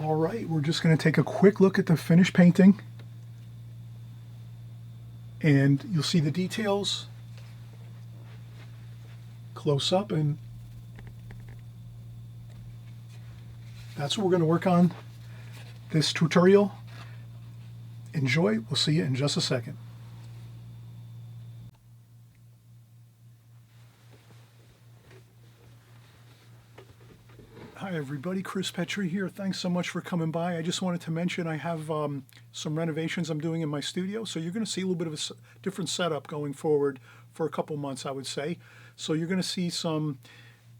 All right, we're just going to take a quick look at the finished painting, and you'll see the details close up, and that's what we're going to work on this tutorial. Enjoy. We'll see you in just a second. Hi everybody, Chris Petrie here. Thanks so much for coming by. I just wanted to mention I have some renovations I'm doing in my studio, so you're going to see a little bit of a different setup going forward for a couple months, I would say. So you're going to see some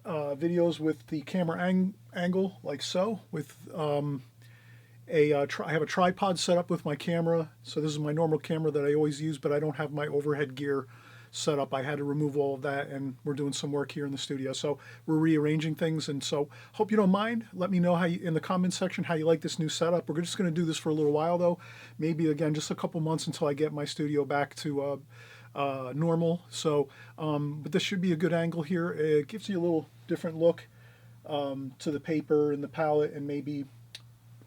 videos with the camera angle like so, with I have a tripod set up with my camera. So this is my normal camera that I always use, but I don't have my overhead gear set up. I had to remove all of that, and we're doing some work here in the studio. So we're rearranging things, and so hope you don't mind. Let me know how you, in the comment section, how you like this new setup. We're just going to do this for a little while though. Maybe again, just a couple months until I get my studio back to normal. So, but this should be a good angle here. It gives you a little different look to the paper and the palette, and maybe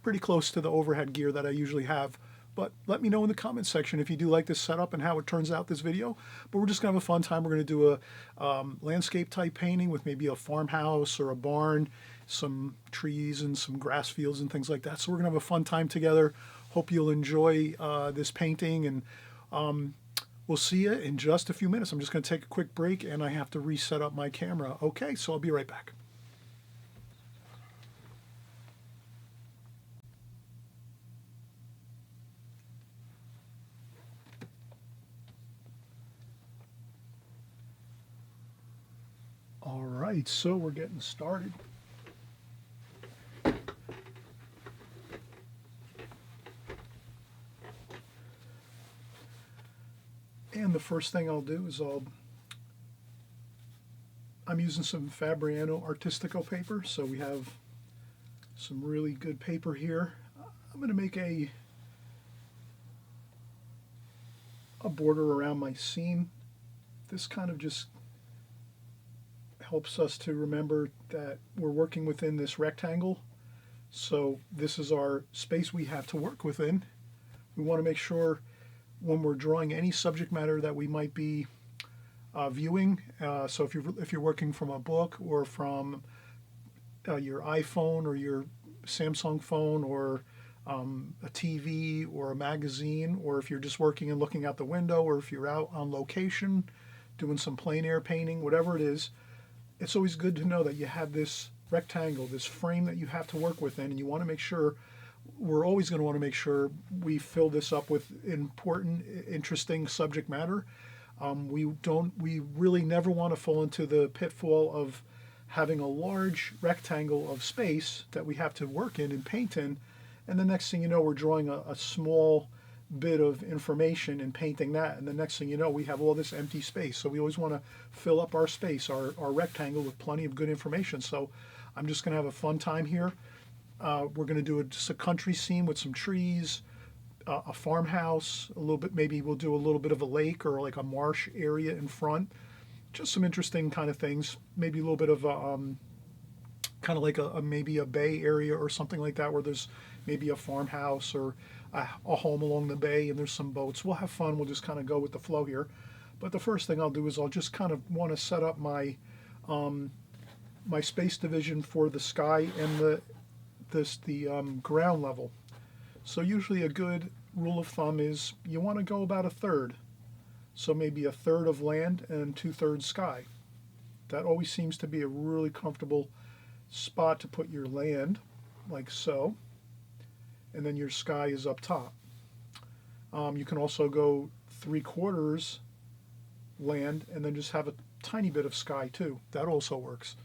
pretty close to the overhead gear that I usually have. But let me know in the comment section if you do like this setup and how it turns out this video. But we're just going to have a fun time. We're going to do a landscape type painting with maybe a farmhouse or a barn, some trees and some grass fields and things like that. So we're going to have a fun time together. Hope you'll enjoy this painting, and we'll see you in just a few minutes. I'm just going to take a quick break, and I have to reset up my camera. Okay, so I'll be right back. All right, so we're getting started. And the first thing I'll do is I'm using some Fabriano Artistico paper, so we have some really good paper here. I'm going to make a border around my scene. This kind of just helps us to remember that we're working within this rectangle. So this is our space we have to work within. We want to make sure when we're drawing any subject matter that we might be viewing. So if you're working from a book or from your iPhone or your Samsung phone, or a TV or a magazine, or if you're just working and looking out the window, or if you're out on location doing some plein air painting, whatever it is, it's always good to know that you have this rectangle, this frame that you have to work within, and you want to make sure, we're always going to want to make sure we fill this up with important, interesting subject matter. We really never want to fall into the pitfall of having a large rectangle of space that we have to work in and paint in, and the next thing you know, we're drawing a small bit of information and painting that, and the next thing you know, we have all this empty space. So we always want to fill up our space, our rectangle, with plenty of good information. So I'm just going to have a fun time here. We're going to do just a country scene with some trees, a farmhouse, a little bit, maybe we'll do a little bit of a lake or like a marsh area in front. Just some interesting kind of things. Maybe a little bit of kind of like maybe a bay area or something like that, where there's maybe a farmhouse or a home along the bay and there's some boats. We'll have fun. We'll just kind of go with the flow here. But the first thing I'll do is I'll just kind of want to set up my my space division for the sky and the ground level. So usually a good rule of thumb is you want to go about a third. So maybe a third of land and 2/3 sky. That always seems to be a really comfortable spot to put your land, like so. And then your sky is up top. You can also go 3/4 land and then just have a tiny bit of sky too. That also works.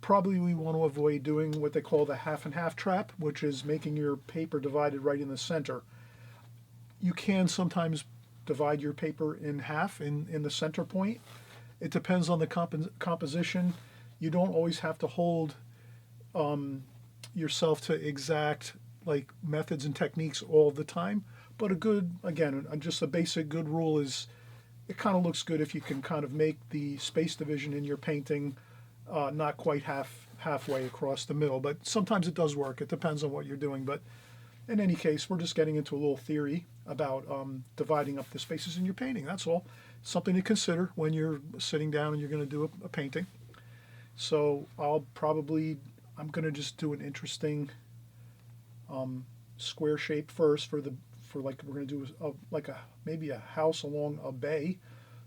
Probably we want to avoid doing what they call the half and half trap, which is making your paper divided right in the center. You can sometimes divide your paper in half in the center point. It depends on the composition. You don't always have to hold yourself to exact like methods and techniques all the time, but a good, again, just a basic good rule is it kind of looks good if you can kind of make the space division in your painting not quite half halfway across the middle, but sometimes it does work. It depends on what you're doing. But in any case, we're just getting into a little theory about dividing up the spaces in your painting. That's all. Something to consider when you're sitting down and you're going to do a painting. So I'm going to just do an interesting square shape first for like we're going to do maybe a house along a bay.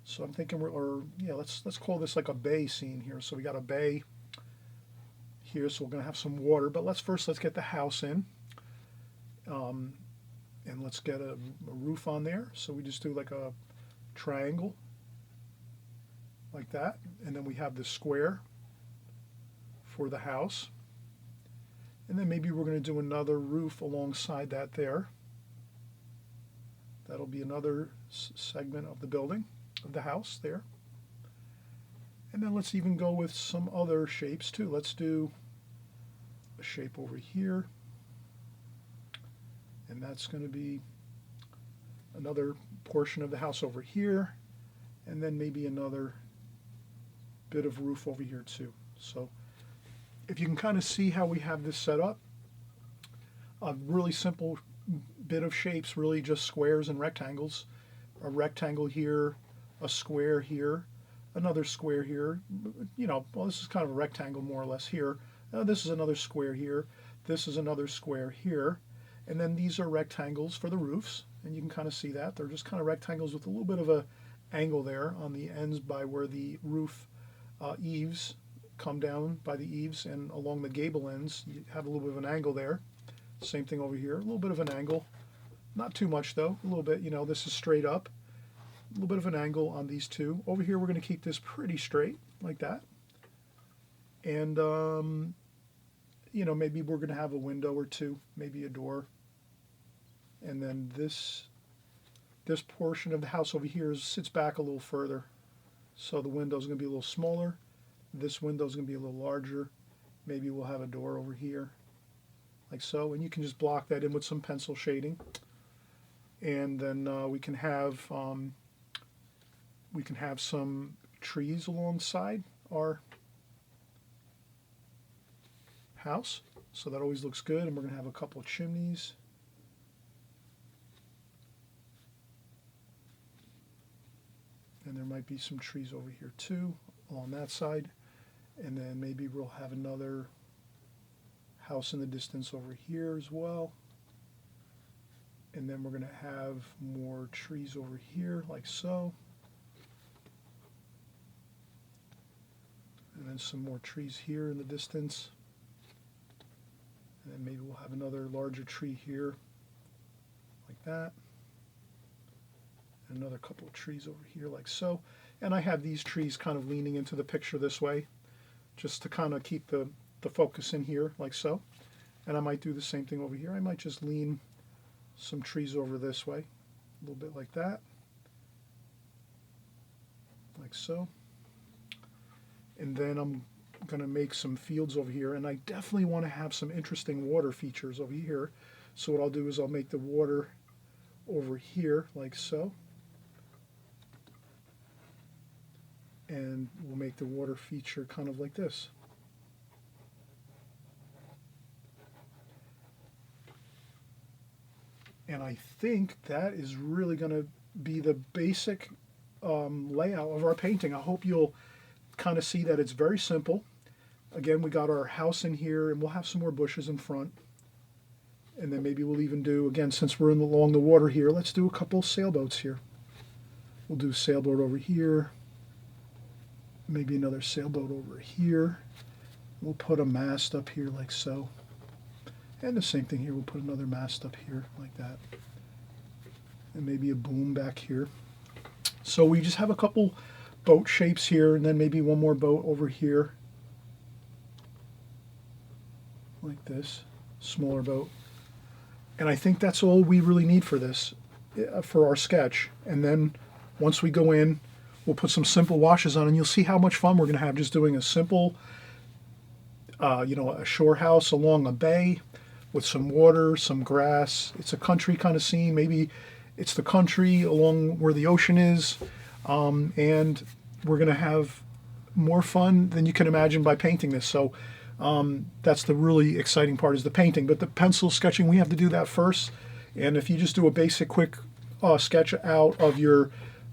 So I'm thinking let's call this like a bay scene here. So we got a bay here, so we're going to have some water. But let's get the house in, and let's get a roof on there. So we just do like a triangle like that, and then we have the square for the house, and then maybe we're going to do another roof alongside that there. That'll be another segment of the building, of the house there. And then let's even go with some other shapes too. Let's do a shape over here, and that's going to be another portion of the house over here, and then maybe another bit of roof over here too. So if you can kind of see how we have this set up, a really simple bit of shapes, really just squares and rectangles. A rectangle here, a square here, another square here. Well, this is kind of a rectangle more or less here. This is another square here. This is another square here. And then these are rectangles for the roofs, and you can kind of see that. They're just kind of rectangles with a little bit of a angle there on the ends by where the roof eaves come down by the eaves, and along the gable ends you have a little bit of an angle there. Same thing over here, a little bit of an angle. Not too much though, a little bit. This is straight up. A little bit of an angle on these two. Over here we're going to keep this pretty straight like that. And maybe we're going to have a window or two, maybe a door. And then this portion of the house over here sits back a little further. So the window is going to be a little smaller. This window is going to be a little larger. Maybe we'll have a door over here, like so. And you can just block that in with some pencil shading. And then we can have some trees alongside our house. So that always looks good. And we're going to have a couple of chimneys. And there might be some trees over here too, on that side. And then maybe we'll have another house in the distance over here as well. And then we're going to have more trees over here, like so. And then some more trees here in the distance. And then maybe we'll have another larger tree here, like that. And another couple of trees over here, like so. And I have these trees kind of leaning into the picture this way, just to kind of keep the focus in here, like so. And I might do the same thing over here. I might just lean some trees over this way, a little bit like that, like so. And then I'm going to make some fields over here, and I definitely want to have some interesting water features over here. So what I'll do is I'll make the water over here, like so. And we'll make the water feature kind of like this. And I think that is really going to be the basic layout of our painting. I hope you'll kind of see that it's very simple. Again, we got our house in here, and we'll have some more bushes in front. And then maybe we'll even do, again, since we're along the water here, let's do a couple sailboats here. We'll do a sailboat over here. Maybe another sailboat over here. We'll put a mast up here like so. And the same thing here, we'll put another mast up here like that. And maybe a boom back here. So we just have a couple boat shapes here, and then maybe one more boat over here. Like this, smaller boat. And I think that's all we really need for this, for our sketch. And then once we go in, we'll put some simple washes on, and you'll see how much fun we're going to have just doing a simple, a shore house along a bay with some water, some grass. It's a country kind of scene. Maybe it's the country along where the ocean is, and we're going to have more fun than you can imagine by painting this. So That's the really exciting part, is the painting. But the pencil sketching, we have to do that first. And if you just do a basic quick sketch out of your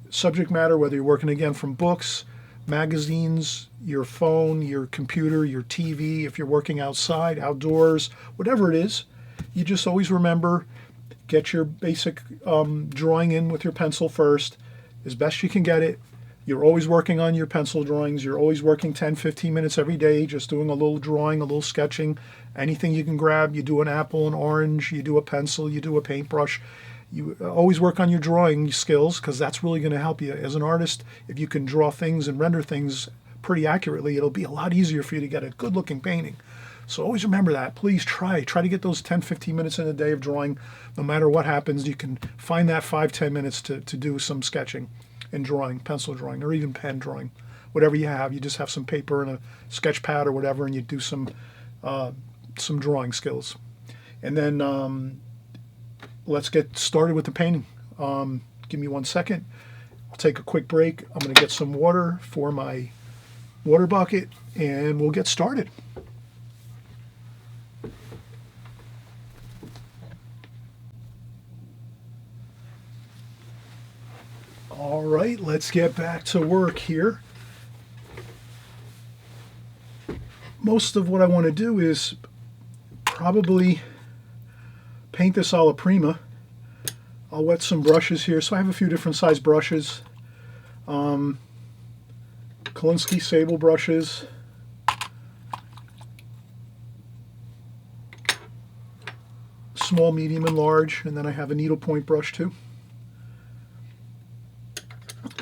subject matter, whether you're working again from books, magazines, your phone, your computer, your TV, if you're working outside, outdoors, whatever it is, you just always remember, get your basic drawing in with your pencil first, as best you can get it. You're always working on your pencil drawings. You're always working 10, 15 minutes every day, just doing a little drawing, a little sketching, anything you can grab. You do an apple, an orange, you do a pencil, you do a paintbrush. You always work on your drawing skills, because that's really going to help you as an artist. If you can draw things and render things pretty accurately, it'll be a lot easier for you to get a good looking painting. So always remember that. Please try to get those 10, 15 minutes in a day of drawing. No matter what happens, you can find that 5, 10 minutes to do some sketching and drawing, pencil drawing, or even pen drawing. Whatever you have, you just have some paper and a sketch pad or whatever, and you do some drawing skills. And then let's get started with the painting. Give me 1 second. I'll take a quick break. I'm going to get some water for my water bucket, and we'll get started. All right, let's get back to work here. Most of what I want to do is probably paint this a la Prima. I'll wet some brushes here. So I have a few different size brushes. Kolinsky sable brushes. Small, medium, and large. And then I have a needlepoint brush too.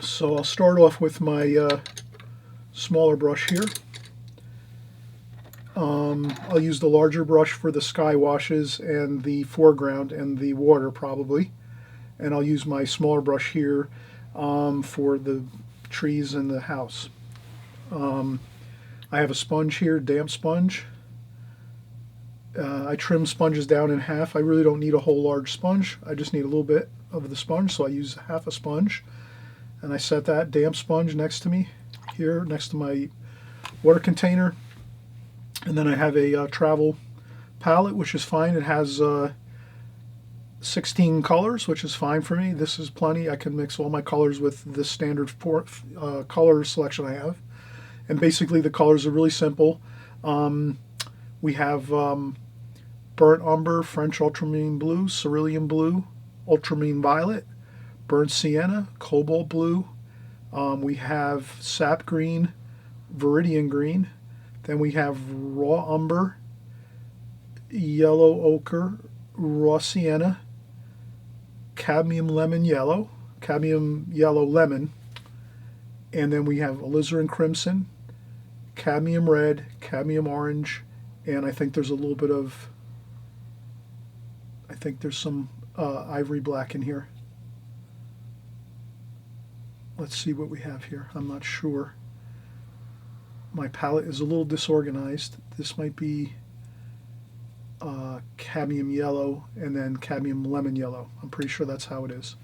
So I'll start off with my smaller brush here. I'll use the larger brush for the sky washes and the foreground and the water probably. And I'll use my smaller brush here for the trees and the house. I have a sponge here, damp sponge. I trim sponges down in half. I really don't need a whole large sponge. I just need a little bit of the sponge, so I use half a sponge. And I set that damp sponge next to me here, next to my water container. And then I have a travel palette, which is fine. It has 16 colors, which is fine for me. This is plenty. I can mix all my colors with the standard color selection I have. And basically the colors are really simple. We have burnt umber, French ultramarine blue, cerulean blue, ultramarine violet, burnt sienna, cobalt blue. We have sap green, viridian green. Then we have raw umber, yellow ochre, raw sienna, cadmium lemon yellow, cadmium yellow lemon. And then we have alizarin crimson, cadmium red, cadmium orange, and I think there's a little bit of, I think there's some ivory black in here. Let's see what we have here. I'm not sure. My palette is a little disorganized. This might be cadmium yellow and then cadmium lemon yellow. I'm pretty sure that's how it is.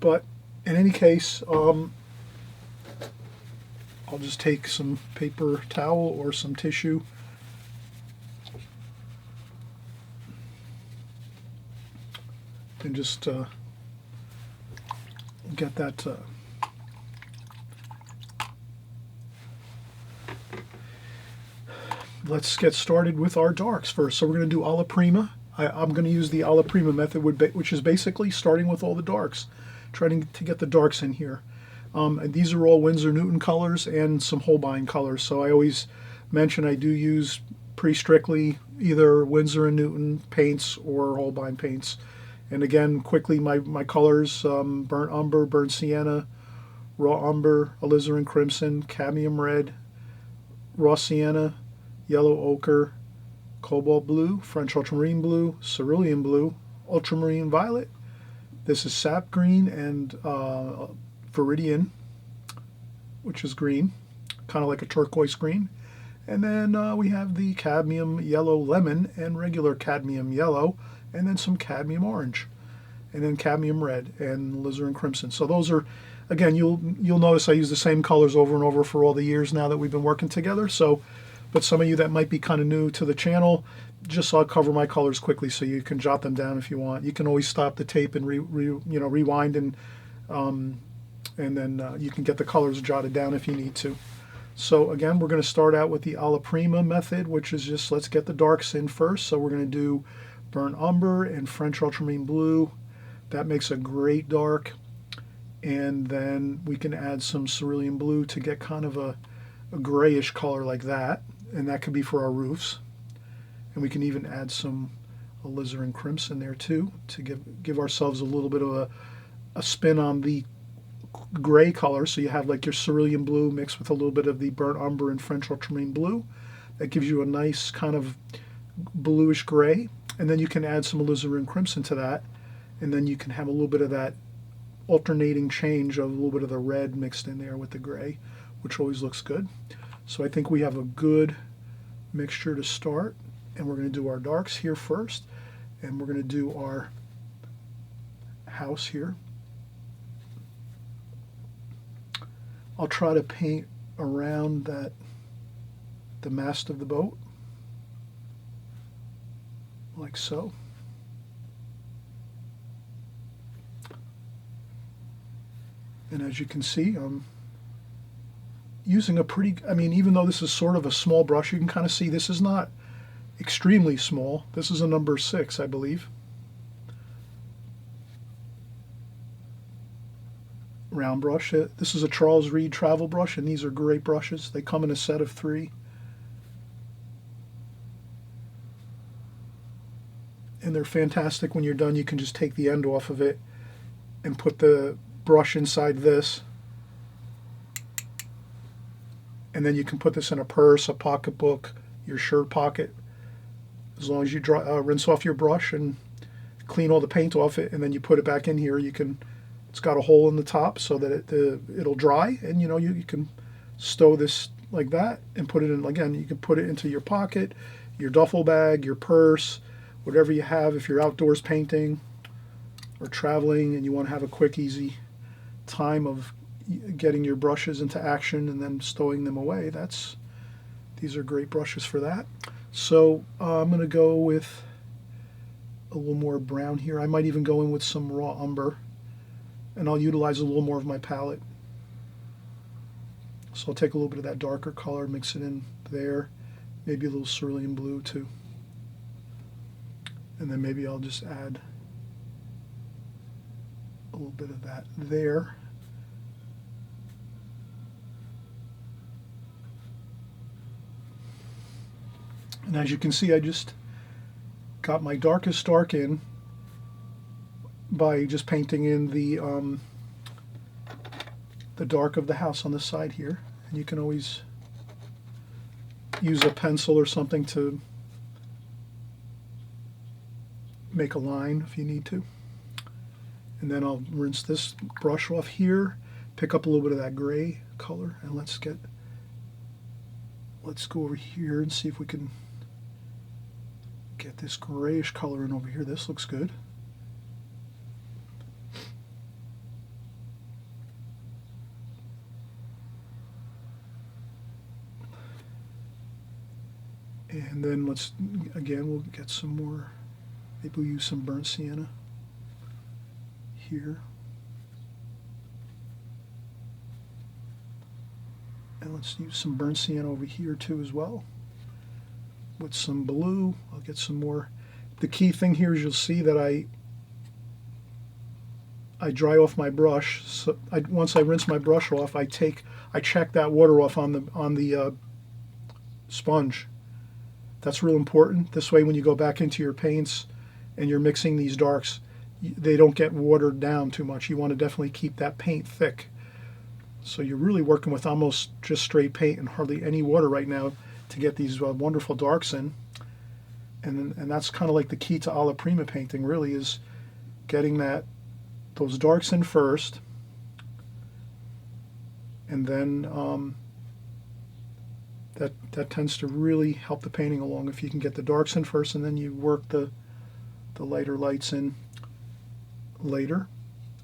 But in any case, I'll just take some paper towel or some tissue and just get that let's get started with our darks first. So we're going to do a la Prima. I'm going to use the a la Prima method, which is basically starting with all the darks, trying to get the darks in here. And these are all Winsor Newton colors and some Holbein colors. So I always mention I do use pretty strictly either Winsor and Newton paints or Holbein paints. And again, quickly, my colors, burnt umber, burnt sienna, raw umber, alizarin crimson, cadmium red, raw sienna, yellow ochre, cobalt blue, French ultramarine blue, cerulean blue, ultramarine violet. This is sap green and viridian, which is green, kind of like a turquoise green. And then we have the cadmium yellow lemon and regular cadmium yellow, and then some cadmium orange, and then cadmium red and alizarin crimson. So those are, again, you'll notice I use the same colors over and over for all the years now that we've been working together. So, But some of you that might be kind of new to the channel, just I'll cover my colors quickly so you can jot them down if you want. You can always stop the tape and rewind, and then you can get the colors jotted down if you need to. So again, we're going to start out with the alla prima method, which is just let's get the darks in first. So we're going to do burnt umber and French ultramarine blue. That makes a great dark. And then we can add some cerulean blue to get kind of a grayish color like that. And that could be for our roofs. And we can even add some alizarin crimson there too to give ourselves a little bit of a spin on the gray color. So you have like your cerulean blue mixed with a little bit of the burnt umber and French ultramarine blue. That gives you a nice kind of bluish gray. And then you can add some alizarin crimson to that. And then you can have a little bit of that alternating change of a little bit of the red mixed in there with the gray, which always looks good. So I think we have a good mixture to start. And we're going to do our darks here first. And we're going to do our house here. I'll try to paint around the mast of the boat, like so. And as you can see, I'm using a pretty, even though this is sort of a small brush, you can kind of see this is not extremely small. This is a number 6, I believe. Round brush. This is a Charles Reed travel brush, and these are great brushes. They come in a set of 3. And they're fantastic. When you're done, you can just take the end off of it and put the brush inside this. And then you can put this in a purse, a pocketbook, your shirt pocket. As long as you rinse off your brush and clean all the paint off it, and then you put it back in here, you can. It's got a hole in the top so that it'll dry, and you can stow this like that and put it in. Again, you can put it into your pocket, your duffel bag, your purse, whatever you have. If you're outdoors painting or traveling and you want to have a quick, easy time of getting your brushes into action and then stowing them away, these are great brushes for that. So I'm going to go with a little more brown here. I might even go in with some raw umber, and I'll utilize a little more of my palette. So I'll take a little bit of that darker color, mix it in there, maybe a little cerulean blue too. And then maybe I'll just add a little bit of that there. And as you can see, I just got my darkest dark in by just painting in the dark of the house on the side here. And you can always use a pencil or something to make a line if you need to. And then I'll rinse this brush off here, pick up a little bit of that gray color, and let's go over here and see if we can get this grayish color in over here. This looks good. And then we'll get some more, maybe we'll use some burnt sienna here. And let's use some burnt sienna over here too as well. With some blue, I'll get some more. The key thing here is you'll see that I dry off my brush. So once I rinse my brush off, I check that water off on the sponge. That's real important. This way, when you go back into your paints and you're mixing these darks, they don't get watered down too much. You want to definitely keep that paint thick. So you're really working with almost just straight paint and hardly any water right now to get these wonderful darks in. And that's kind of like the key to alla prima painting, really, is getting those darks in first, and then that tends to really help the painting along if you can get the darks in first and then you work the lighter lights in later.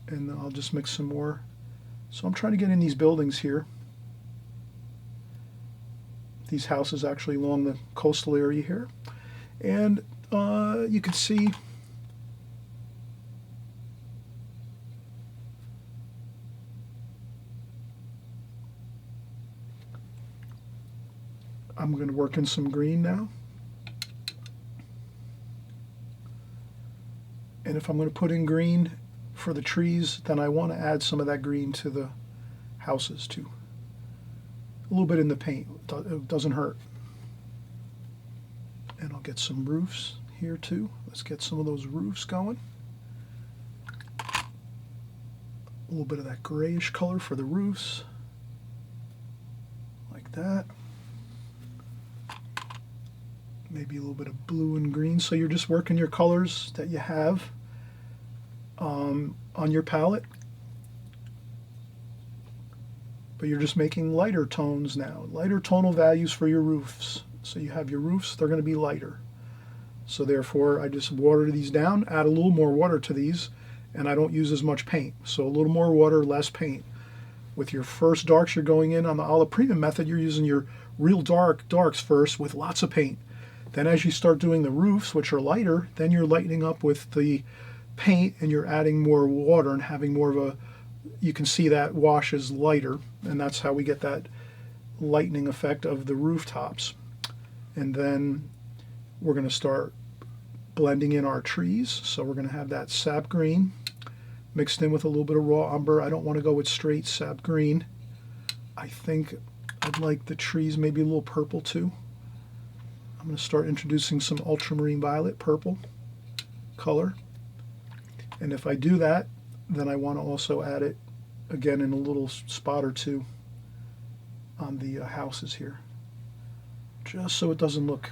And I'll just mix some more. So I'm trying to get in these buildings here. these houses actually along the coastal area here. And you can see I'm going to work in some green now. And if I'm going to put in green for the trees, then I want to add some of that green to the houses too. A little bit in the paint, it doesn't hurt. And I'll get some roofs here too. Let's get some of those roofs going. A little bit of that grayish color for the roofs, like that. Maybe a little bit of blue and green. So you're just working your colors that you have on your palette, but you're just making lighter tones now, lighter tonal values for your roofs. So you have your roofs, they're going to be lighter. So therefore I just water these down, add a little more water to these, and I don't use as much paint. So a little more water, less paint. With your first darks you're going in on the Prima method, you're using your real darks first with lots of paint. Then as you start doing the roofs, which are lighter, then you're lightening up with the paint and you're adding more water and having more of a, you can see that wash is lighter, and that's how we get that lightening effect of the rooftops. And then we're going to start blending in our trees. So we're going to have that sap green mixed in with a little bit of raw umber. I don't want to go with straight sap green. I think I'd like the trees maybe a little purple too. I'm going to start introducing some ultramarine violet purple color. And if I do that, then I want to also add it again in a little spot or two on the houses here, just so it doesn't look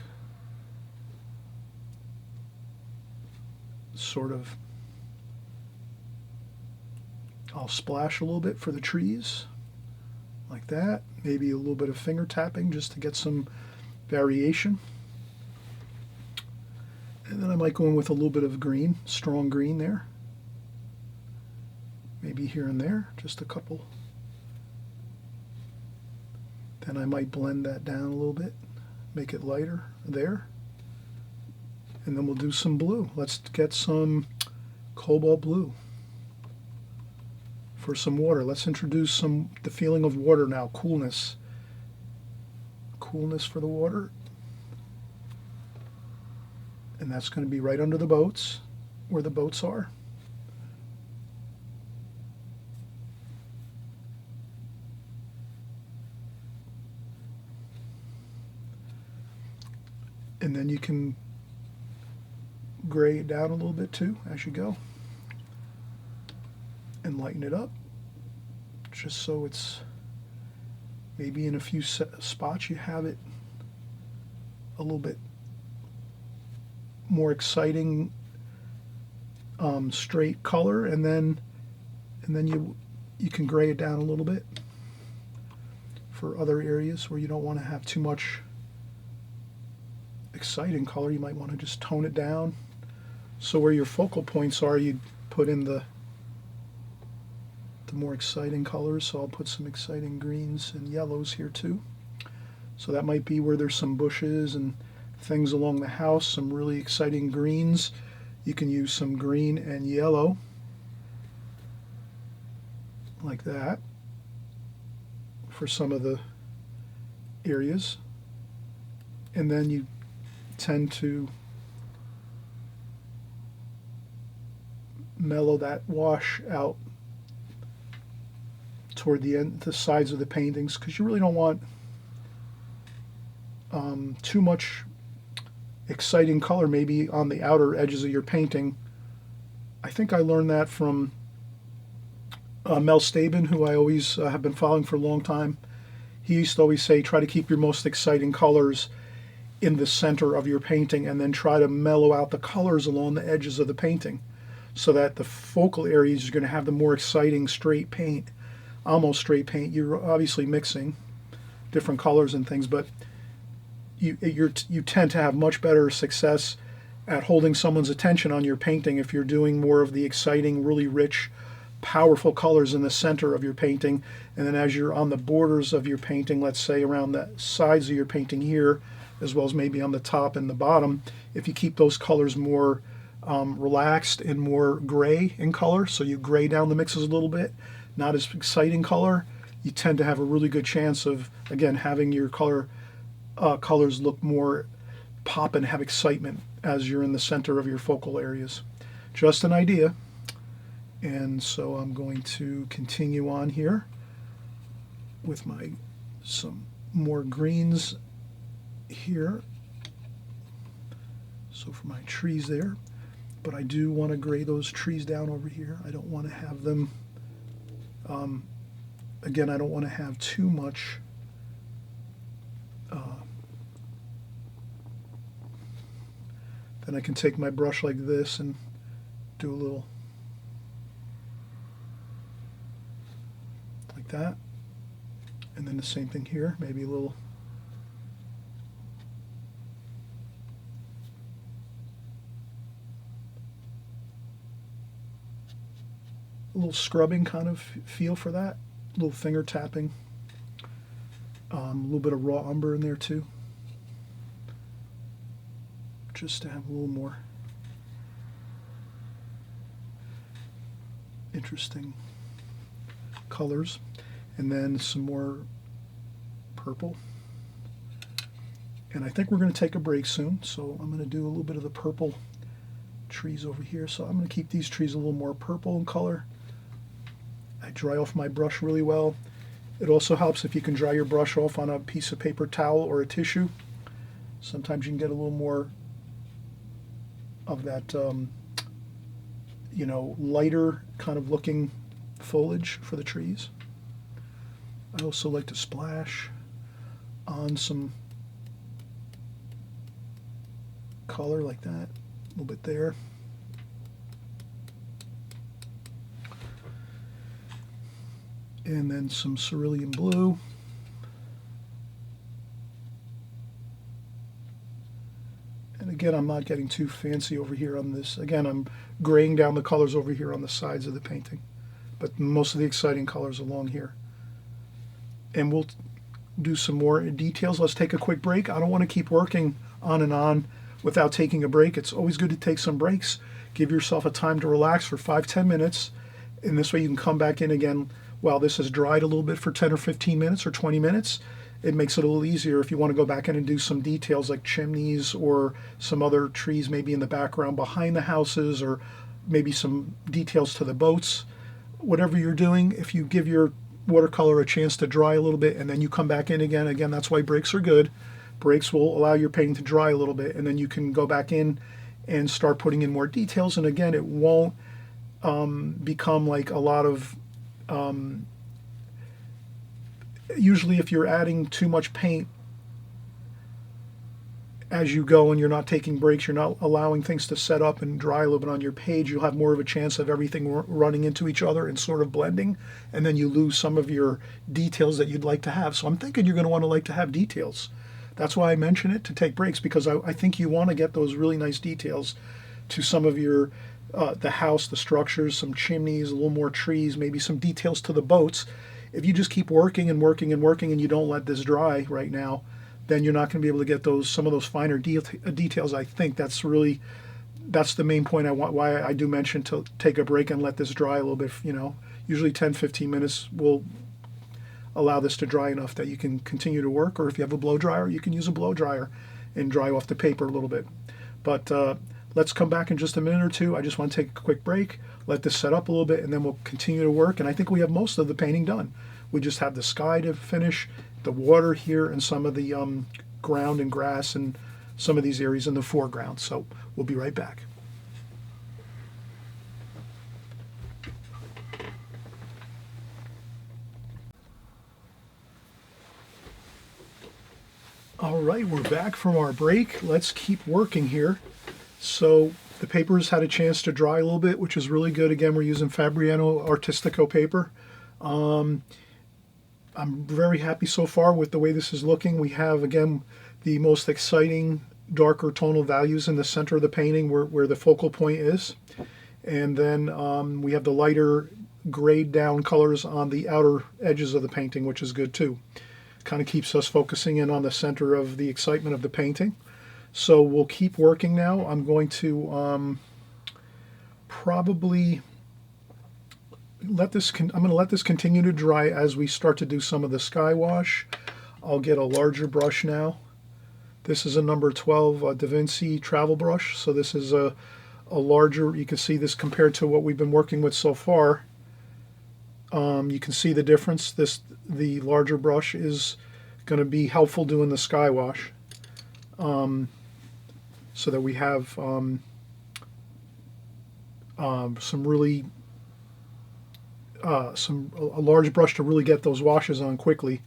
sort of, I'll splash a little bit for the trees like that, maybe a little bit of finger tapping just to get some variation. And then I might go in with a little bit of green, strong green there. Maybe here and there, just a couple. Then I might blend that down a little bit, make it lighter there. And then we'll do some blue. Let's get some cobalt blue for some water. Let's introduce the feeling of water now, coolness. Coolness for the water. And that's going to be right under the boats, where the boats are. And then you can gray it down a little bit too as you go and lighten it up, just so it's maybe in a few spots you have it a little bit more exciting straight color, and then you can gray it down a little bit for other areas where you don't want to have too much exciting color. You might want to just tone it down. So where your focal points are, you'd put in the more exciting colors. So I'll put some exciting greens and yellows here too. So that might be where there's some bushes and things along the house, some really exciting greens. You can use some green and yellow like that for some of the areas. And then you tend to mellow that wash out toward the end, the sides of the paintings, because you really don't want too much exciting color maybe on the outer edges of your painting. I think I learned that from Mel Stabin, who I always have been following for a long time. He used to always say, try to keep your most exciting colors in the center of your painting, and then try to mellow out the colors along the edges of the painting, so that the focal areas you're going to have the more exciting straight paint, almost straight paint. You're obviously mixing different colors and things, but you tend to have much better success at holding someone's attention on your painting if you're doing more of the exciting, really rich powerful colors in the center of your painting, and then as you're on the borders of your painting, let's say around the sides of your painting here, as well as maybe on the top and the bottom, if you keep those colors more relaxed and more gray in color, so you gray down the mixes a little bit, not as exciting color, you tend to have a really good chance of, again, having your colors look more pop and have excitement as you're in the center of your focal areas. Just an idea. And so I'm going to continue on here with some more greens here. So for my trees there, but I do want to gray those trees down over here. I don't want to have them, again, I don't want to have too much then I can take my brush like this and do a little like that, and then the same thing here, maybe a little scrubbing kind of feel for that, a little finger tapping, a little bit of raw umber in there too, just to have a little more interesting colors, and then some more purple. And I think we're going to take a break soon, so I'm going to do a little bit of the purple trees over here. So I'm going to keep these trees a little more purple in color. I dry off my brush really well. It also helps if you can dry your brush off on a piece of paper towel or a tissue. Sometimes you can get a little more of that you know, lighter kind of looking foliage for the trees. I also like to splash on some color like that, a little bit there. And then some cerulean blue. And again, I'm not getting too fancy over here on this. Again, I'm graying down the colors over here on the sides of the painting, but most of the exciting colors along here. And we'll do some more details. Let's take a quick break. I don't want to keep working on and on without taking a break. It's always good to take some breaks. Give yourself a time to relax for 5-10 minutes, and this way you can come back in again while this has dried a little bit for 10 or 15 minutes or 20 minutes. It makes it a little easier if you want to go back in and do some details like chimneys or some other trees maybe in the background behind the houses, or maybe some details to the boats. Whatever you're doing, if you give your watercolor a chance to dry a little bit and then you come back in again, that's why breaks are good. Breaks will allow your painting to dry a little bit, and then you can go back in and start putting in more details. And again, it won't become like a lot of usually if you're adding too much paint as you go and you're not taking breaks, you're not allowing things to set up and dry a little bit on your page, you'll have more of a chance of everything running into each other and sort of blending, and then you lose some of your details that you'd like to have. So I'm thinking you're going to want to like to have details. That's why I mention it, to take breaks, because I think you want to get those really nice details to some of your the house, the structures, some chimneys, a little more trees, maybe some details to the boats. If you just keep working and working and working and you don't let this dry right now, then you're not going to be able to get some of those finer details. I think that's the main point why I do mention to take a break and let this dry a little bit. You know, usually 10-15 minutes will allow this to dry enough that you can continue to work, or if you have a blow dryer, you can use a blow dryer and dry off the paper a little bit. But let's come back in just a minute or two. I just want to take a quick break, let this set up a little bit, and then we'll continue to work. And I think we have most of the painting done. We just have the sky to finish, the water here, and some of the ground and grass and some of these areas in the foreground. So we'll be right back. All right, we're back from our break. Let's keep working here. So the paper's had a chance to dry a little bit, which is really good. Again, we're using Fabriano Artistico paper. I'm very happy so far with the way this is looking. We have, again, the most exciting darker tonal values in the center of the painting where the focal point is. And then we have the lighter grayed down colors on the outer edges of the painting, which is good too. Kind of keeps us focusing in on the center of the excitement of the painting. So we'll keep working now. I'm going to probably let this I'm going to let this continue to dry as we start to do some of the sky wash. I'll get a larger brush now. This is a number 12 Da Vinci travel brush. So this is a larger, you can see this compared to what we've been working with so far. You can see the difference. The larger brush is going to be helpful doing the sky wash, so that we have some really a large brush to really get those washes on quickly.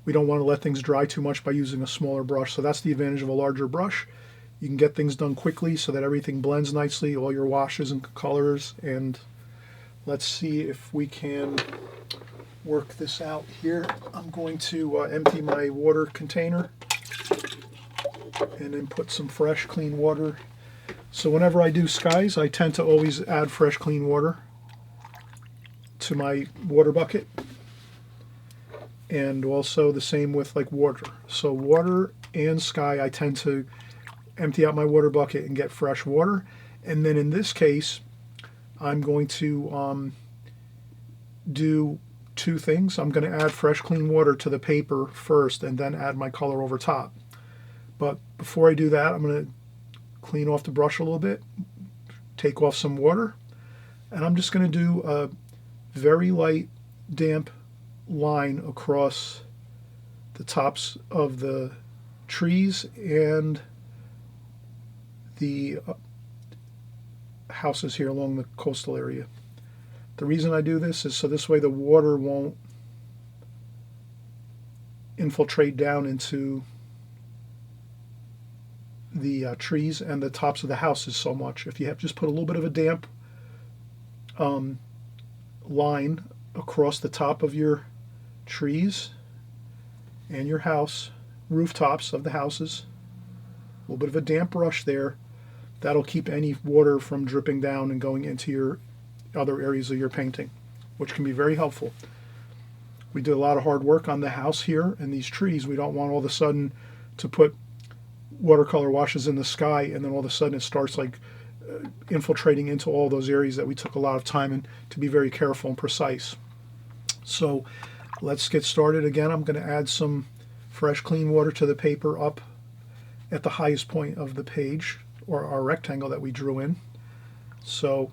We don't want to let things dry too much by using a smaller brush, so that's the advantage of a larger brush. You can get things done quickly so that everything blends nicely, all your washes and colors. And let's see if we can work this out here. I'm going to empty my water container and then put some fresh clean water. So whenever I do skies, I tend to always add fresh clean water to my water bucket, and also the same with like water. So water and sky, I tend to empty out my water bucket and get fresh water. And then in this case, I'm going to do two things. I'm going to add fresh clean water to the paper first and then add my color over top. But before I do that, I'm going to clean off the brush a little bit, take off some water, and I'm just going to do a very light damp line across the tops of the trees and the houses here along the coastal area. The reason I do this is so this way the water won't infiltrate down into the trees and the tops of the houses so much. If you have just put a little bit of a damp line across the top of your trees and your house, rooftops of the houses, a little bit of a damp brush there, that'll keep any water from dripping down and going into your other areas of your painting, which can be very helpful. We did a lot of hard work on the house here and these trees. We don't want all of a sudden to put watercolor washes in the sky and then all of a sudden it starts like infiltrating into all those areas that we took a lot of time in to be very careful and precise. So let's get started. Again, I'm going to add some fresh clean water to the paper up at the highest point of the page, or our rectangle that we drew in. So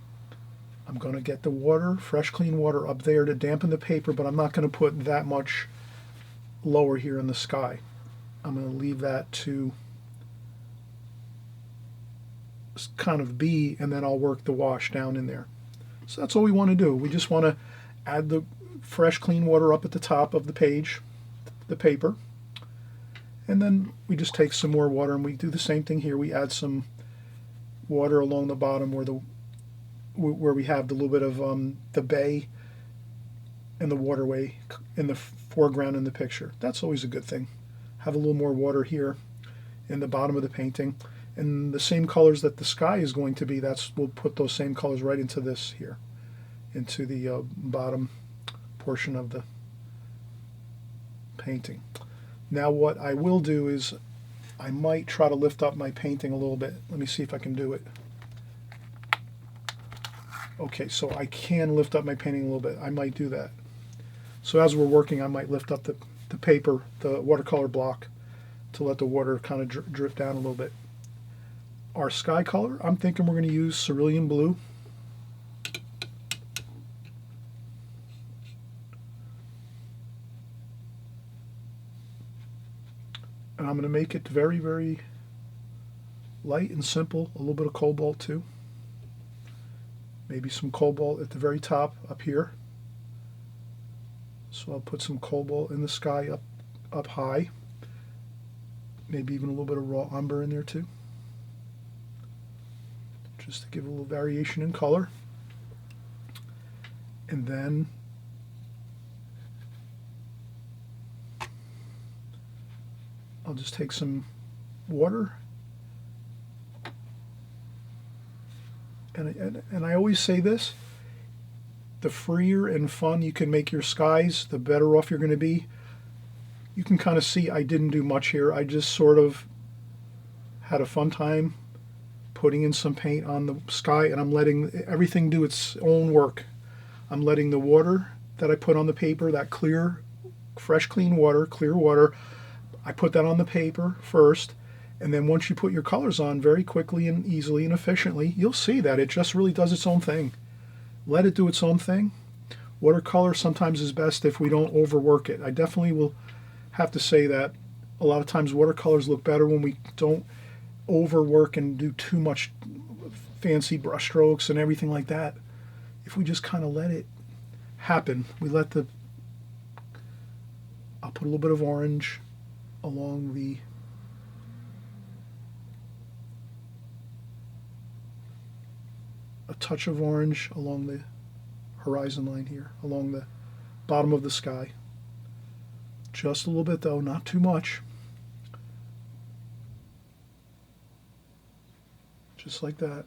I'm going to get the water, fresh clean water up there to dampen the paper, but I'm not going to put that much lower here in the sky. I'm going to leave that to kind of be, and then I'll work the wash down in there. So that's all we want to do. We just want to add the fresh clean water up at the top of the page, the paper, and then we just take some more water and we do the same thing here. We add some water along the bottom where we have the little bit of the bay and the waterway in the foreground in the picture. That's always a good thing. Have a little more water here in the bottom of the painting, and the same colors that the sky is going to be, we'll put those same colors right into this here, into the bottom portion of the painting. Now what I will do is I might try to lift up my painting a little bit. Let me see if I can do it. Okay, so I can lift up my painting a little bit. I might do that. So as we're working, I might lift up the paper, the watercolor block, to let the water kind of drip down a little bit. Our sky color, I'm thinking we're going to use cerulean blue. And I'm going to make it very, very light and simple, a little bit of cobalt too. Maybe some cobalt at the very top up here. So I'll put some cobalt in the sky up high. Maybe even a little bit of raw umber in there too, just to give a little variation in color. And then I'll just take some water, and I always say this, the freer and fun you can make your skies, the better off you're going to be. You can kind of see I didn't do much here. I just sort of had a fun time putting in some paint on the sky, and I'm letting everything do its own work. I'm letting the water that I put on the paper, that clear, fresh, clean water, clear water, I put that on the paper first, and then once you put your colors on very quickly and easily and efficiently, you'll see that it just really does its own thing. Let it do its own thing. Watercolor sometimes is best if we don't overwork it. I definitely will have to say that a lot of times watercolors look better when we don't overwork and do too much fancy brush strokes and everything like that. If we just kind of let it happen, we let the, I'll put a little bit of orange along the a touch of orange along the horizon line here, along the bottom of the sky. Just a little bit though, not too much. Just like that.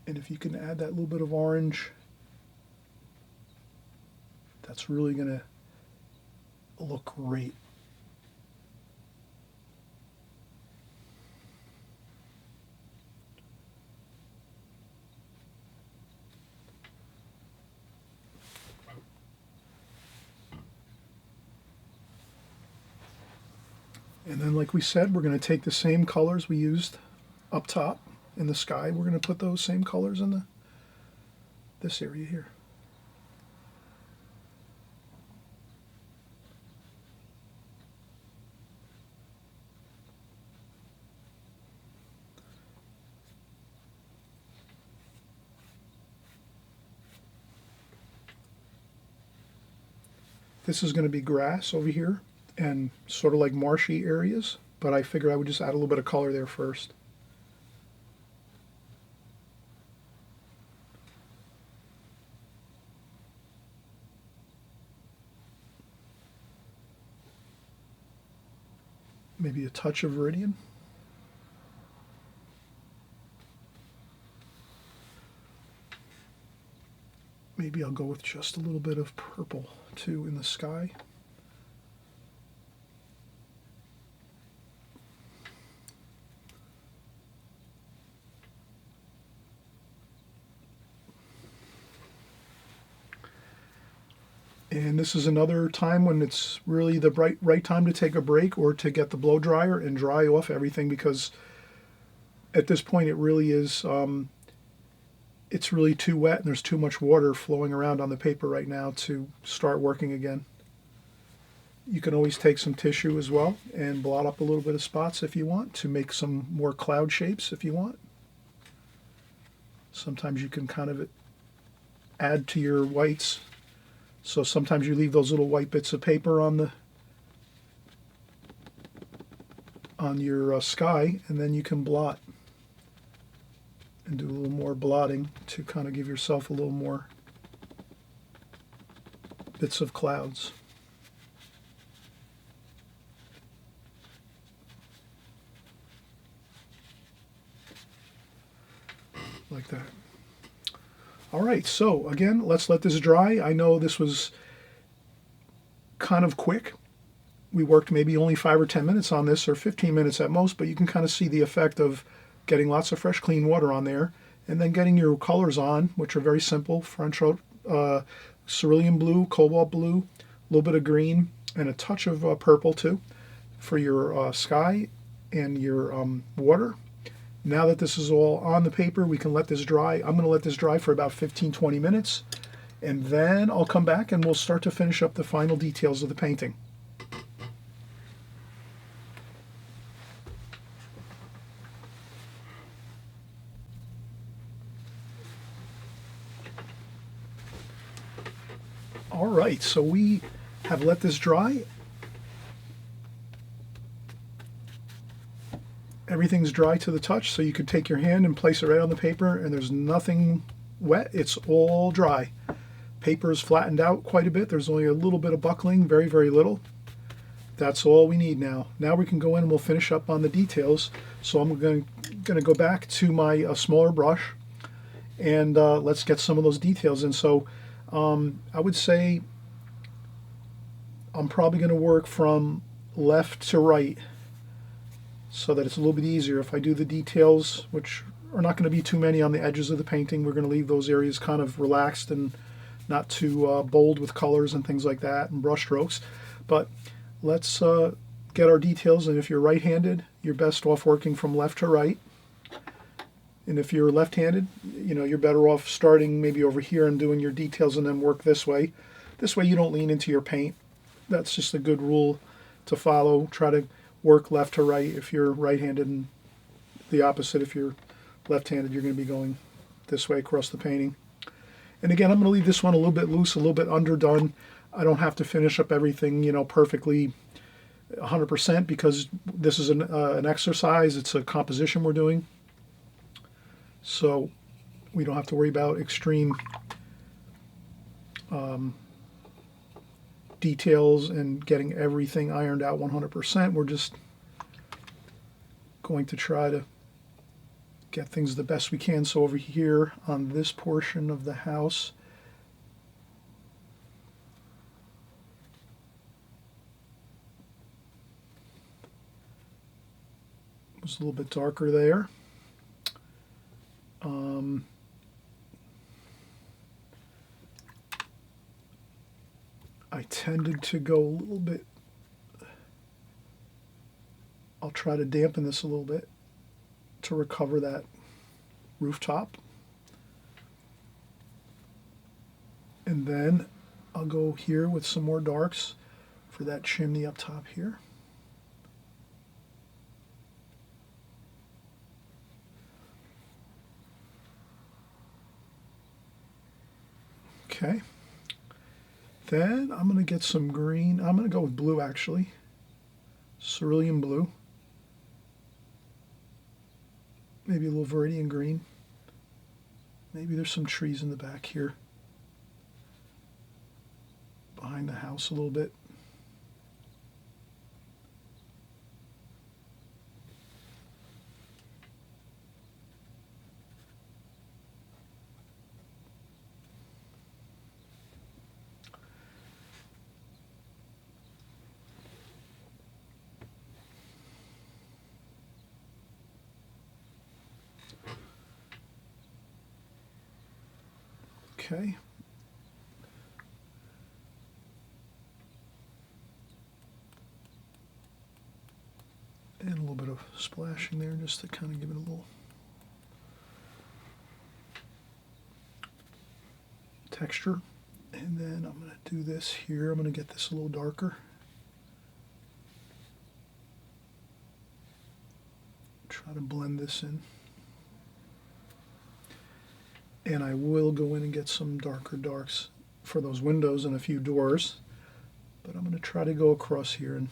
And if you can add that little bit of orange, that's really going to look great. And then, like we said, we're going to take the same colors we used up top in the sky. We're going to put those same colors in this area here. This is going to be grass over here and sort of like marshy areas, but I figured I would just add a little bit of color there first. Maybe a touch of Viridian. Maybe I'll go with just a little bit of purple too in the sky. And this is another time when it's really the right time to take a break or to get the blow dryer and dry off everything, because at this point it really is, it's really too wet and there's too much water flowing around on the paper right now to start working again. You can always take some tissue as well and blot up a little bit of spots if you want to make some more cloud shapes if you want. Sometimes you can kind of add to your whites. So sometimes you leave those little white bits of paper on your sky, and then you can blot and do a little more blotting to kind of give yourself a little more bits of clouds. Like that. All right, so again, let's let this dry. I know this was kind of quick. We worked maybe only 5 or 10 minutes on this, or 15 minutes at most, but you can kind of see the effect of getting lots of fresh, clean water on there, and then getting your colors on, which are very simple. French cerulean blue, cobalt blue, a little bit of green, and a touch of purple too for your sky and your water. Now that this is all on the paper, we can let this dry. I'm going to let this dry for about 15-20 minutes, and then I'll come back and we'll start to finish up the final details of the painting. All right, so we have let this dry. Everything's dry to the touch, so you can take your hand and place it right on the paper, and there's nothing wet. It's all dry. Paper is flattened out quite a bit. There's only a little bit of buckling, very, very little. That's all we need now. Now we can go in and we'll finish up on the details. So I'm going to go back to my smaller brush. and let's get some of those details in. So I would say I'm probably going to work from left to right so that it's a little bit easier. If I do the details, which are not going to be too many on the edges of the painting, we're going to leave those areas kind of relaxed and not too bold with colors and things like that and brush strokes. But let's get our details, and if you're right-handed, you're best off working from left to right. And if you're left-handed, you know, you're better off starting maybe over here and doing your details and then work this way. This way you don't lean into your paint. That's just a good rule to follow. Try to work left to right if you're right-handed, and the opposite if you're left-handed, you're going to be going this way across the painting. And again, I'm going to leave this one a little bit loose, a little bit underdone. I don't have to finish up everything, you know, perfectly 100% because this is an exercise. It's a composition we're doing. So we don't have to worry about extreme details and getting everything ironed out 100%. We're just going to try to get things the best we can. So over here on this portion of the house, it was a little bit darker there. I tended to go a little bit, I'll try to dampen this a little bit to recover that rooftop. And then I'll go here with some more darks for that chimney up top here. Okay. Then I'm going to get some green. I'm going to go with blue actually. Cerulean blue. Maybe a little viridian green. Maybe there's some trees in the back here. Behind the house a little bit. Okay. And a little bit of splashing there just to kind of give it a little texture. And then I'm going to do this here. I'm going to get this a little darker. Try to blend this in. And I will go in and get some darker darks for those windows and a few doors. But I'm going to try to go across here and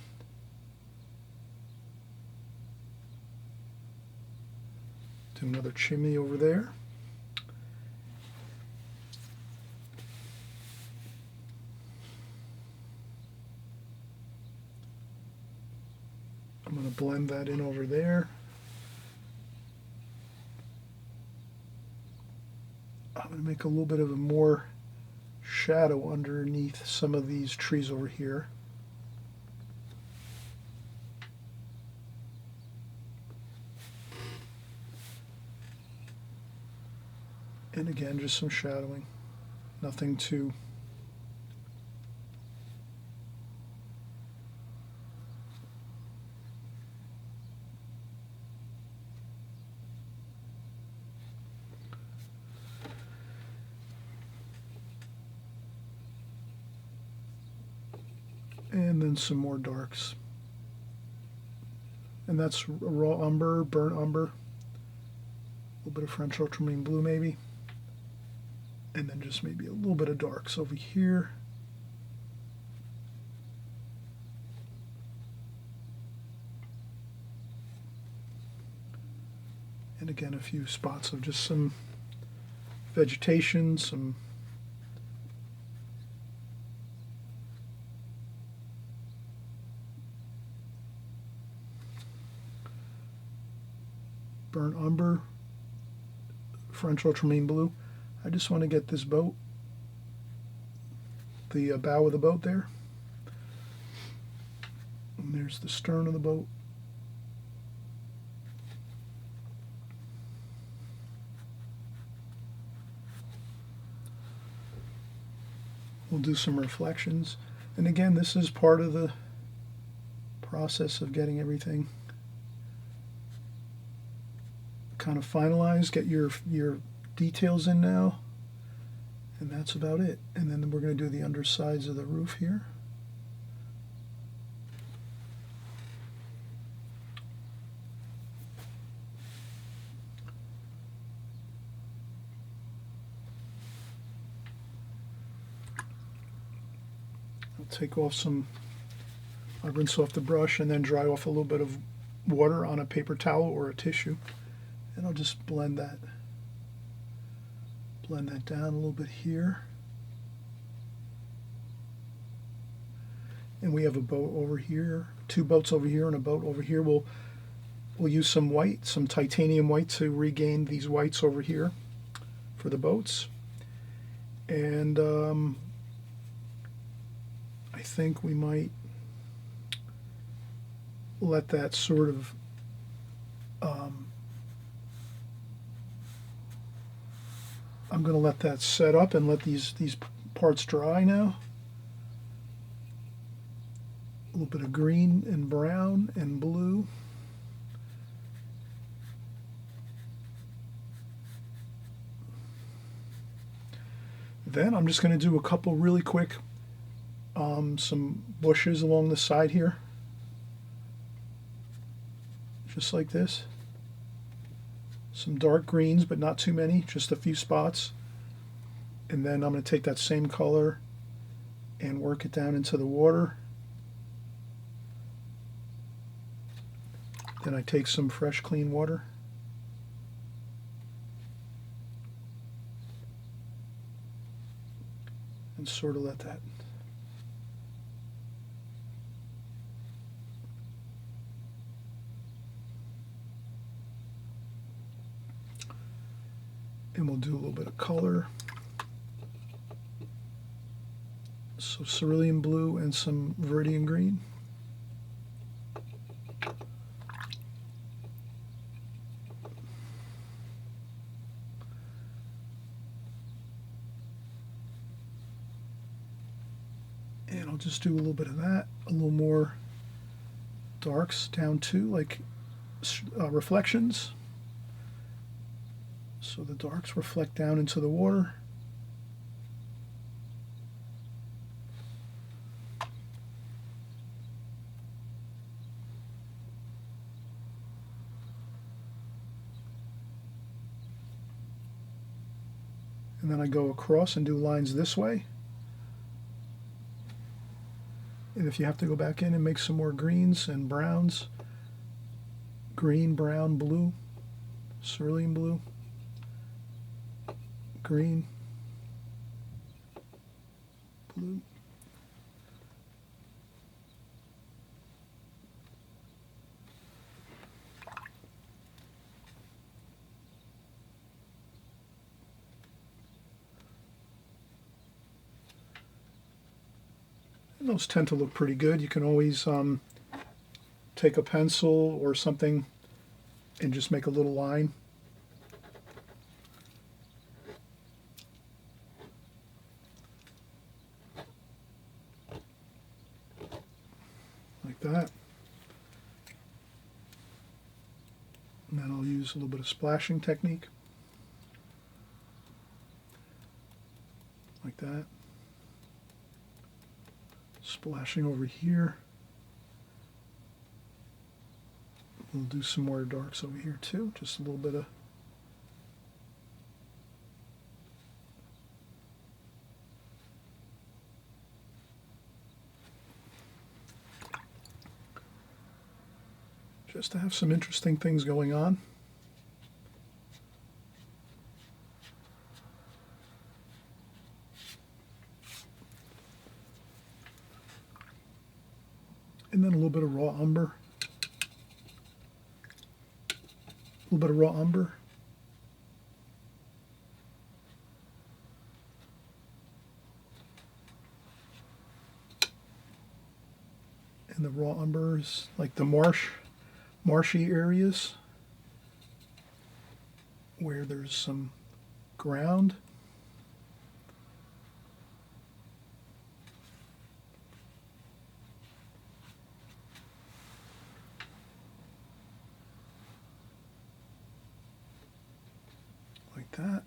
do another chimney over there. I'm going to blend that in over there. I'm going to make a little bit of a more shadow underneath some of these trees over here. And again, just some shadowing. Nothing too and then some more darks. And that's raw umber, burnt umber, a little bit of French ultramarine blue maybe, and then just maybe a little bit of darks over here. And again, a few spots of just some vegetation, some burnt umber, French ultramarine blue. I just want to get this boat, the bow of the boat there. And there's the stern of the boat. We'll do some reflections. And again, this is part of the process of getting everything kind of finalized. Get your details in now. And that's about it. And then we're going to do the undersides of the roof here. Take off some, I'll rinse off the brush and then dry off a little bit of water on a paper towel or a tissue, and I'll just blend that down a little bit here. And we have a boat over here, two boats over here and a boat over here. We'll use some white, some titanium white to regain these whites over here for the boats. And I think we might let that sort of I'm going to let that set up and let these parts dry now. A little bit of green and brown and blue. Then I'm just going to do a couple really quick some bushes along the side here, just like this. Some dark greens, but not too many, just a few spots. And then I'm going to take that same color and work it down into the water. Then I take some fresh, clean water. And sort of let that and we'll do a little bit of color. So cerulean blue and some viridian green. And I'll just do a little bit of that, a little more darks down too, like reflections. So the darks reflect down into the water. And then I go across and do lines this way. And if you have to go back in and make some more greens and browns, green, brown, blue, cerulean blue, green, blue. And those tend to look pretty good. You can always take a pencil or something and just make a little line. Like that. And then I'll use a little bit of splashing technique. Like that. Splashing over here. We'll do some more darks over here too, just a little bit of just to have some interesting things going on. And then a little bit of raw umber. A little bit of raw umber. And the raw umbers, like the marshy areas where there's some ground. Like that.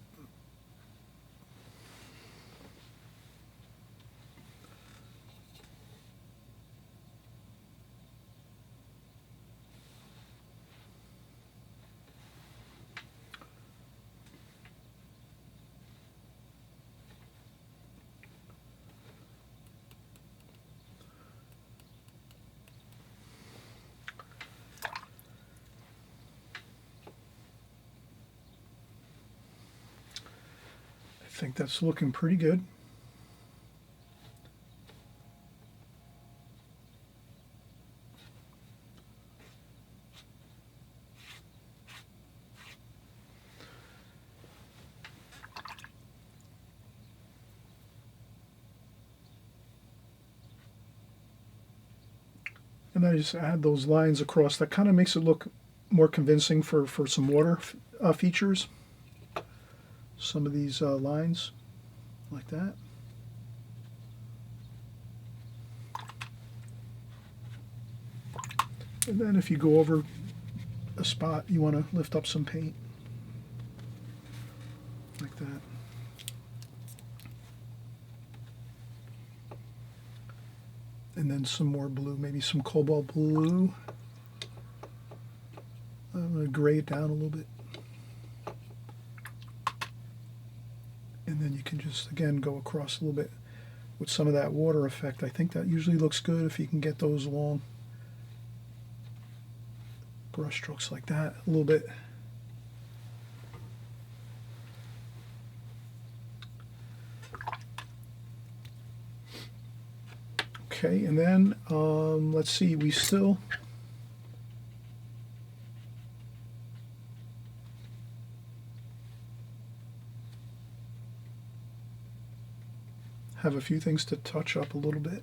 I think that's looking pretty good. And I just add those lines across. That kind of makes it look more convincing for some water features. Some of these lines, like that. And then if you go over a spot, you want to lift up some paint, like that. And then some more blue, maybe some cobalt blue. I'm going to gray it down a little bit. And then you can just, again, go across a little bit with some of that water effect. I think that usually looks good if you can get those long brush strokes like that a little bit. Okay, and then let's see, we still have a few things to touch up a little bit.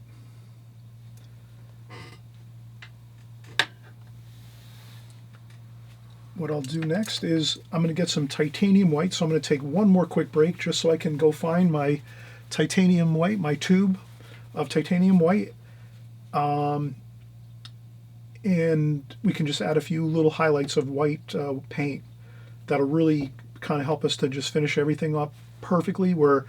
What I'll do next is I'm going to get some titanium white, so I'm going to take one more quick break just so I can go find my titanium white, my tube of titanium white, and we can just add a few little highlights of white paint that'll really kind of help us to just finish everything up perfectly, where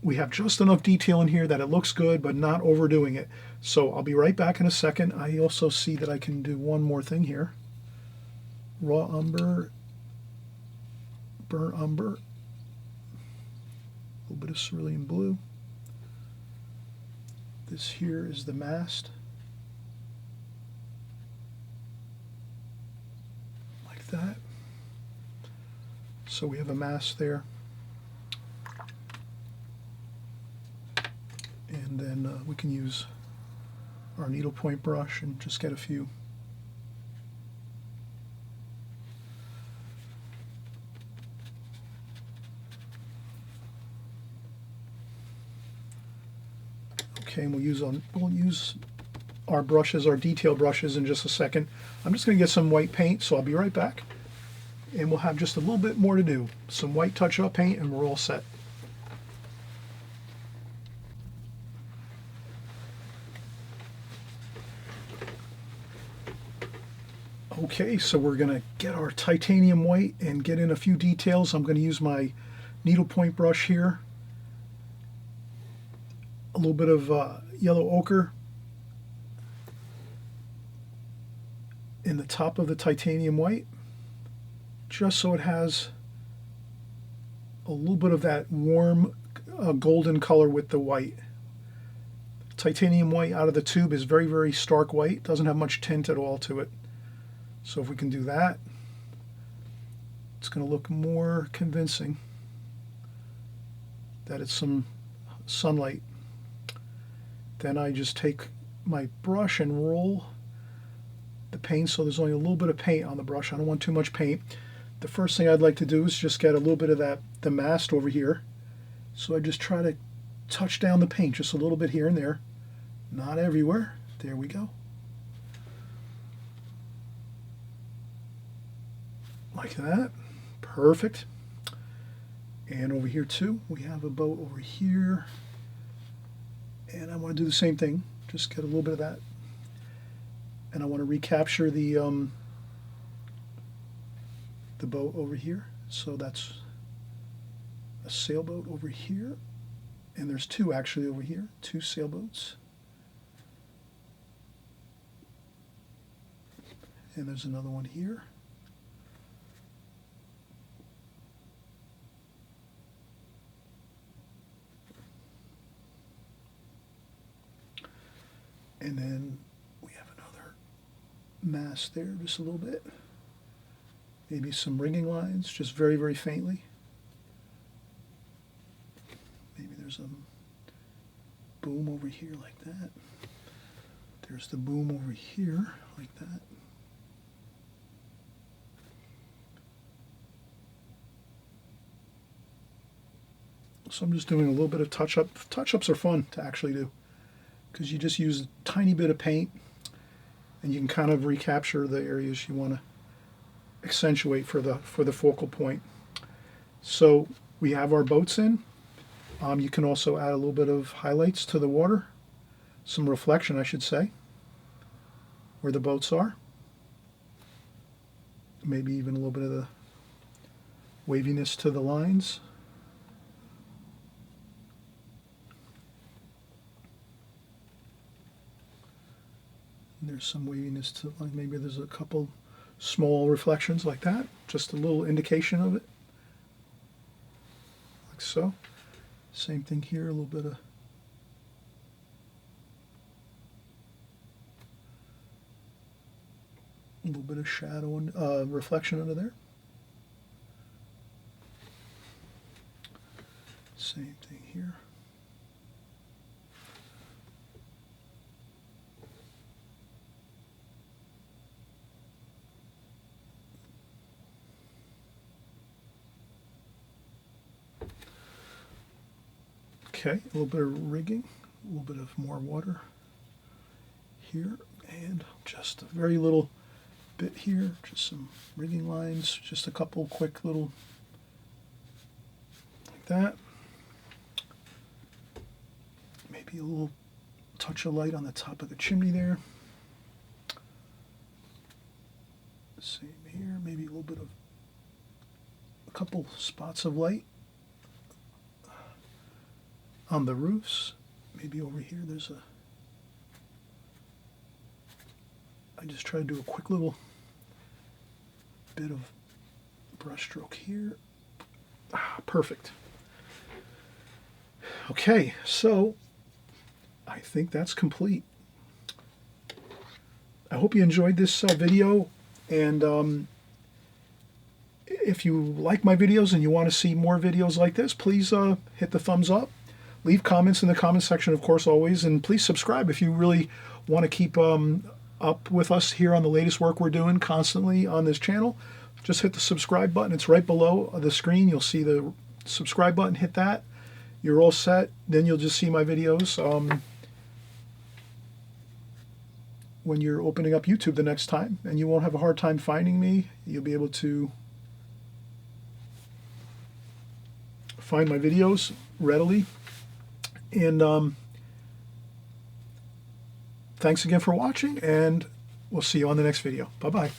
we have just enough detail in here that it looks good but not overdoing it. So I'll be right back in a second. I also see that I can do one more thing here. Raw umber, burnt umber, a little bit of cerulean blue. This here is the mast, like that. So we have a mast there. And then we can use our needlepoint brush and just get a few. Okay, and we'll use our brushes, our detail brushes, in just a second. I'm just going to get some white paint, so I'll be right back. And we'll have just a little bit more to do. Some white touch-up paint, and we're all set. Okay, so we're going to get our titanium white and get in a few details. I'm going to use my needlepoint brush here. A little bit of yellow ochre in the top of the titanium white, just so it has a little bit of that warm golden color with the white. Titanium white out of the tube is very, very stark white, doesn't have much tint at all to it. So if we can do that, it's going to look more convincing that it's some sunlight. Then I just take my brush and roll the paint so there's only a little bit of paint on the brush. I don't want too much paint. The first thing I'd like to do is just get a little bit of the mast over here. So I just try to touch down the paint just a little bit here and there. Not everywhere. There we go. like that. Perfect. And over here too, we have a boat over here. And I want to do the same thing, just get a little bit of that. And I want to recapture the boat over here. So that's a sailboat over here. And there's two actually over here, two sailboats. And there's another one here. And then we have another mast there, just a little bit. Maybe some rigging lines, just very, very faintly. Maybe there's a boom over here like that. There's the boom over here like that. So I'm just doing a little bit of touch-up. Touch-ups are fun to actually do, because you just use a tiny bit of paint and you can kind of recapture the areas you want to accentuate for the focal point. So we have our boats in. You can also add a little bit of highlights to the water, some reflection I should say, where the boats are. Maybe even a little bit of the waviness to the lines. There's some waviness to, like, maybe there's a couple small reflections like that, just a little indication of it, like so. Same thing here, a little bit of shadow and reflection under there. Same thing here. Okay, a little bit of rigging, a little bit of more water here, and just a very little bit here, just some rigging lines, just a couple quick little, like that. Maybe a little touch of light on the top of the chimney there. Same here, maybe a little bit of, a couple spots of light on the roofs. Maybe over here there's a, I just try to do a quick little bit of brush stroke here. Perfect. Okay, so I think that's complete. I hope you enjoyed this video, and if you like my videos and you want to see more videos like this, please hit the thumbs up. Leave comments in the comment section, of course, always, and please subscribe if you really want to keep up with us here on the latest work we're doing constantly on this channel. Just hit the subscribe button. It's right below the screen. You'll see the subscribe button. Hit that. You're all set. Then you'll just see my videos when you're opening up YouTube the next time, and you won't have a hard time finding me. You'll be able to find my videos readily. And thanks again for watching, and we'll see you on the next video. Bye-bye.